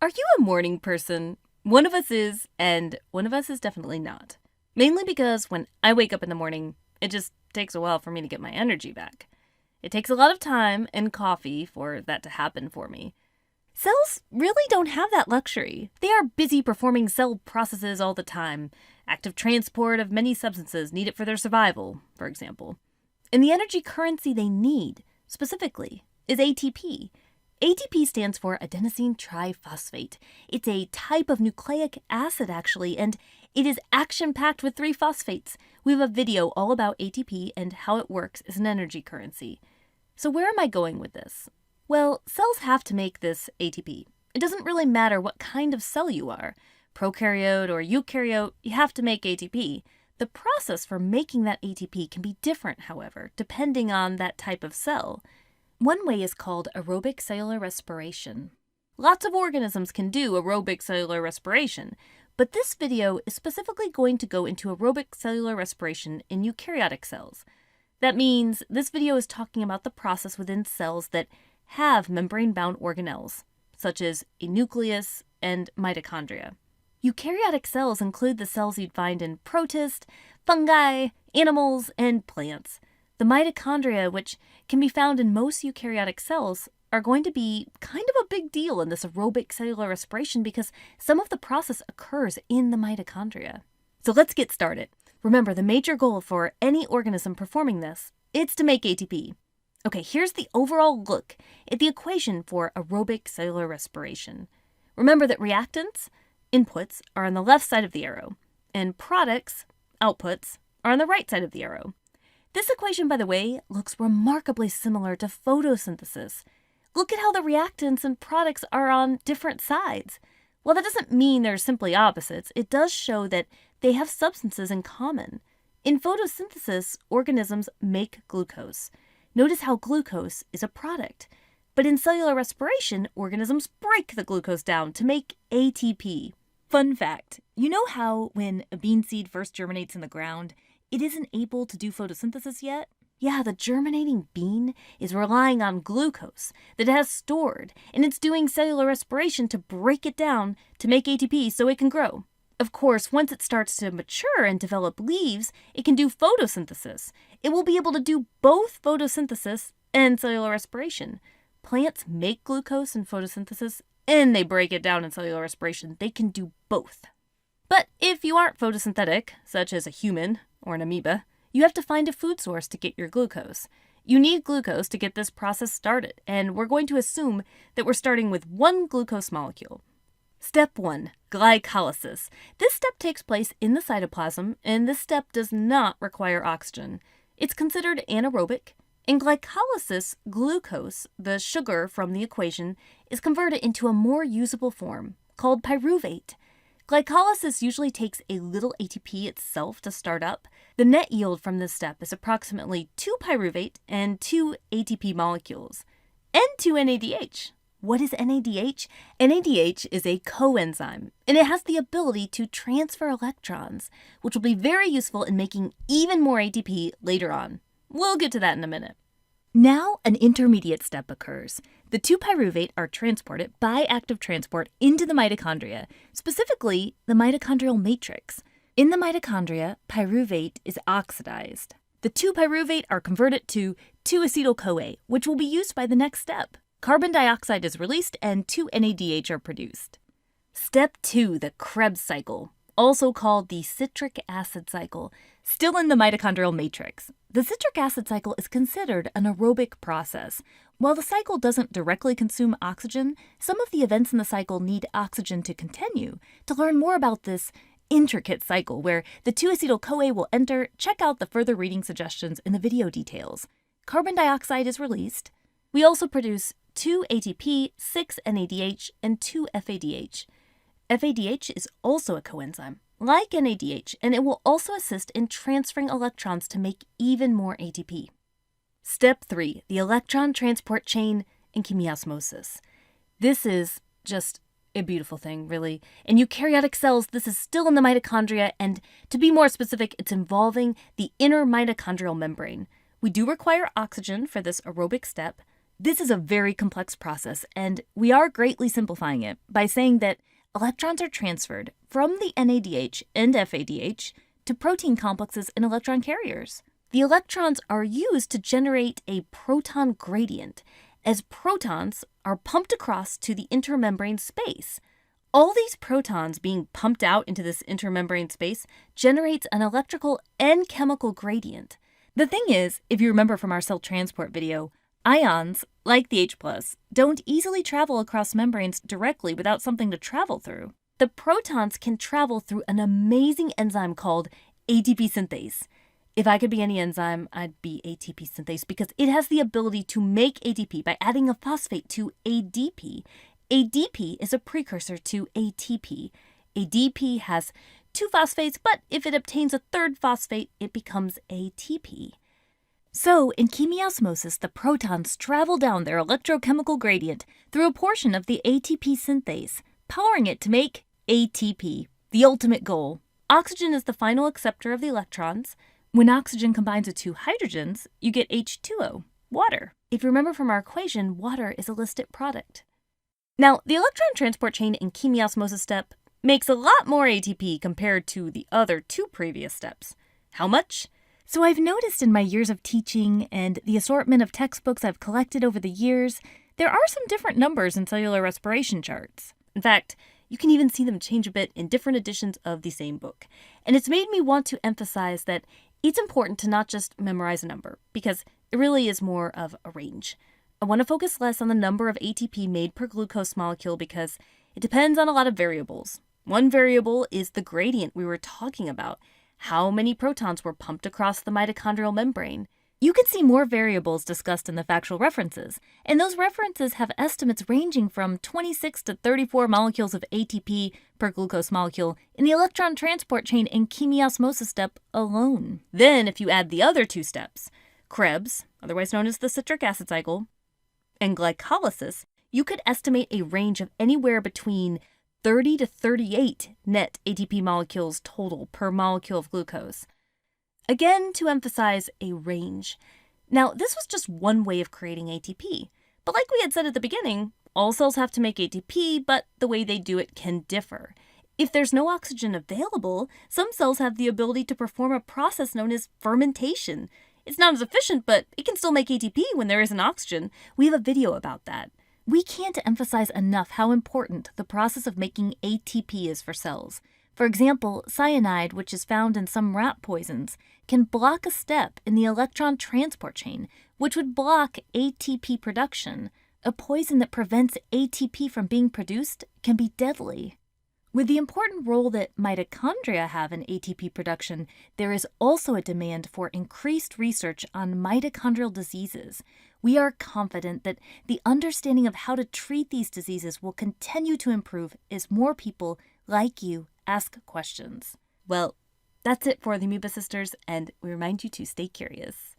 Are you a morning person? One of us is, and one of us is definitely not. Mainly because when I wake up in the morning, it just takes a while for me to get my energy back. It takes a lot of time and coffee for that to happen for me. Cells really don't have that luxury. They are busy performing cell processes all the time. Active transport of many substances needed for their survival, for example. And the energy currency they need, specifically, is ATP. ATP stands for adenosine triphosphate. It's a type of nucleic acid, actually, and it is action-packed with 3 phosphates. We have a video all about ATP and how it works as an energy currency. So where am I going with this? Well, cells have to make this ATP. It doesn't really matter what kind of cell you are. Prokaryote or eukaryote, you have to make ATP. The process for making that ATP can be different, however, depending on that type of cell. One way is called aerobic cellular respiration. Lots of organisms can do aerobic cellular respiration, but this video is specifically going to go into aerobic cellular respiration in eukaryotic cells. That means this video is talking about the process within cells that have membrane-bound organelles, such as a nucleus and mitochondria. Eukaryotic cells include the cells you'd find in protists, fungi, animals, and plants. The mitochondria, which can be found in most eukaryotic cells, are going to be kind of a big deal in this aerobic cellular respiration because some of the process occurs in the mitochondria. So let's get started. Remember, the major goal for any organism performing this is to make ATP. Okay, here's the overall look at the equation for aerobic cellular respiration. Remember that reactants, inputs, are on the left side of the arrow, and products, outputs, are on the right side of the arrow. This equation, by the way, looks remarkably similar to photosynthesis. Look at how the reactants and products are on different sides. While that doesn't mean they're simply opposites, it does show that they have substances in common. In photosynthesis, organisms make glucose. Notice how glucose is a product. But in cellular respiration, organisms break the glucose down to make ATP. Fun fact, you know how when a bean seed first germinates in the ground, it isn't able to do photosynthesis yet? Yeah, the germinating bean is relying on glucose that it has stored, and it's doing cellular respiration to break it down to make ATP so it can grow. Of course, once it starts to mature and develop leaves, it can do photosynthesis. It will be able to do both photosynthesis and cellular respiration. Plants make glucose in photosynthesis, and they break it down in cellular respiration. They can do both. But if you aren't photosynthetic, such as a human or an amoeba, you have to find a food source to get your glucose. You need glucose to get this process started, and we're going to assume that we're starting with one glucose molecule. Step 1, glycolysis. This step takes place in the cytoplasm, and this step does not require oxygen. It's considered anaerobic. In glycolysis, glucose, the sugar from the equation, is converted into a more usable form called pyruvate. Glycolysis usually takes a little ATP itself to start up. The net yield from this step is approximately 2 pyruvate and 2 ATP molecules, and 2 NADH. What is NADH? NADH is a coenzyme, and it has the ability to transfer electrons, which will be very useful in making even more ATP later on. We'll get to that in a minute. Now, an intermediate step occurs. The 2 pyruvate are transported by active transport into the mitochondria, specifically the mitochondrial matrix. In the mitochondria, pyruvate is oxidized. The 2 pyruvate are converted to 2-acetyl-CoA, which will be used by the next step. Carbon dioxide is released and 2 NADH are produced. Step 2, the Krebs cycle, also called the citric acid cycle, still in the mitochondrial matrix. The citric acid cycle is considered an aerobic process. While the cycle doesn't directly consume oxygen, some of the events in the cycle need oxygen to continue. To learn more about this intricate cycle where the 2-acetyl-CoA will enter, check out the further reading suggestions in the video details. Carbon dioxide is released. We also produce 2 ATP, 6 NADH, and 2 FADH. FADH is also a coenzyme, like NADH, and it will also assist in transferring electrons to make even more ATP. Step 3, the electron transport chain and chemiosmosis. This is just a beautiful thing, really. In eukaryotic cells, this is still in the mitochondria, and to be more specific, it's involving the inner mitochondrial membrane. We do require oxygen for this aerobic step. This is a very complex process, and we are greatly simplifying it by saying that electrons are transferred from the NADH and FADH to protein complexes in electron carriers. The electrons are used to generate a proton gradient, as protons are pumped across to the intermembrane space. All these protons being pumped out into this intermembrane space generates an electrical and chemical gradient. The thing is, if you remember from our cell transport video, ions, like the H+, don't easily travel across membranes directly without something to travel through. The protons can travel through an amazing enzyme called ATP synthase. If I could be any enzyme, I'd be ATP synthase because it has the ability to make ATP by adding a phosphate to ADP. ADP is a precursor to ATP. ADP has 2 phosphates, but if it obtains a 3rd phosphate, it becomes ATP. So, in chemiosmosis, the protons travel down their electrochemical gradient through a portion of the ATP synthase, powering it to make ATP, the ultimate goal. Oxygen is the final acceptor of the electrons. When oxygen combines with 2 hydrogens, you get H2O, water. If you remember from our equation, water is a listed product. Now, the electron transport chain in chemiosmosis step makes a lot more ATP compared to the other 2 previous steps. How much? So I've noticed in my years of teaching and the assortment of textbooks I've collected over the years, there are some different numbers in cellular respiration charts. In fact, you can even see them change a bit in different editions of the same book. And it's made me want to emphasize that it's important to not just memorize a number, because it really is more of a range. I want to focus less on the number of ATP made per glucose molecule because it depends on a lot of variables. One variable is the gradient we were talking about, how many protons were pumped across the mitochondrial membrane. You can see more variables discussed in the factual references, and those references have estimates ranging from 26 to 34 molecules of ATP per glucose molecule in the electron transport chain in chemiosmosis step alone. Then, if you add the other 2 steps, Krebs, otherwise known as the citric acid cycle, and glycolysis, you could estimate a range of anywhere between 30 to 38 net ATP molecules total per molecule of glucose. Again, to emphasize a range. Now, this was just one way of creating ATP. But like we had said at the beginning, all cells have to make ATP, but the way they do it can differ. If there's no oxygen available, some cells have the ability to perform a process known as fermentation. It's not as efficient, but it can still make ATP when there isn't oxygen. We have a video about that. We can't emphasize enough how important the process of making ATP is for cells. For example, cyanide, which is found in some rat poisons, can block a step in the electron transport chain, which would block ATP production. A poison that prevents ATP from being produced can be deadly. With the important role that mitochondria have in ATP production, there is also a demand for increased research on mitochondrial diseases. We are confident that the understanding of how to treat these diseases will continue to improve as more people like you ask questions. Well, that's it for the Amoeba Sisters, and we remind you to stay curious.